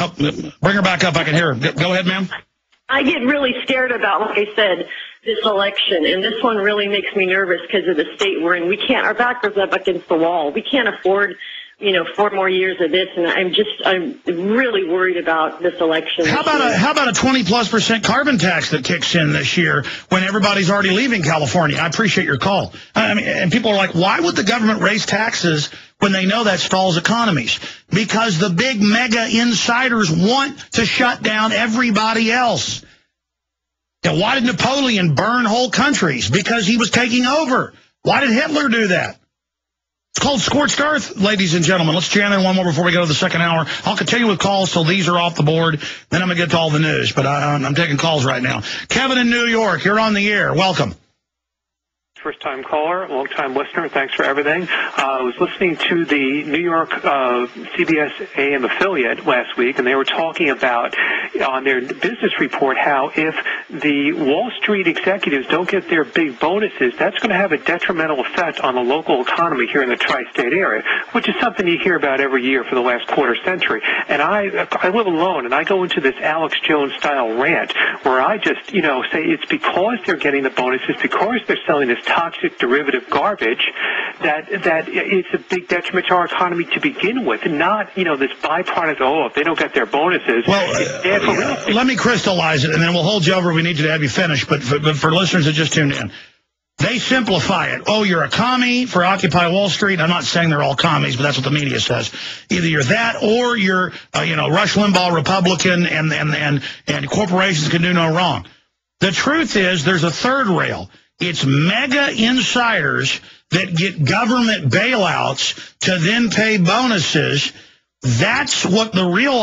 Oh, bring her back up. I can hear her. Go ahead, ma'am. I get really scared about, like I said, this election, and this one really makes me nervous because of the state we're in. We can't, our back is up against the wall. We can't afford, 4 more years of this, and I'm really worried about this election. How about a 20+% carbon tax that kicks in this year when everybody's already leaving California? I appreciate your call. I mean, and people are like, why would the government raise taxes when they know that stalls economies? Because the big mega insiders want to shut down everybody else. Now, why did Napoleon burn whole countries? Because he was taking over. Why did Hitler do that? It's called scorched earth, ladies and gentlemen. Let's jam in one more before we go to the second hour. I'll continue with calls till these are off the board. Then I'm going to get to all the news. But I'm taking calls right now. Kevin in New York, you're on the air. Welcome. First-time caller, long-time listener. Thanks for everything. I was listening to the New York CBS AM affiliate last week, and they were talking about on their business report how if the Wall Street executives don't get their big bonuses, that's going to have a detrimental effect on the local economy here in the tri-state area, which is something you hear about every year for the last quarter century. And I live alone, and I go into this Alex Jones-style rant where I just, say it's because they're getting the bonuses, because they're selling this toxic derivative garbage, that it's a big detriment to our economy to begin with, and not, this byproduct, if they don't get their bonuses. Well, let me crystallize it, and then we'll hold you over. We need you to have you finish, but for listeners that just tuned in, they simplify it. Oh, you're a commie for Occupy Wall Street. I'm not saying they're all commies, but that's what the media says. Either you're that, or you're, Rush Limbaugh Republican, and corporations can do no wrong. The truth is, there's a third rail. It's mega insiders that get government bailouts to then pay bonuses. That's what the real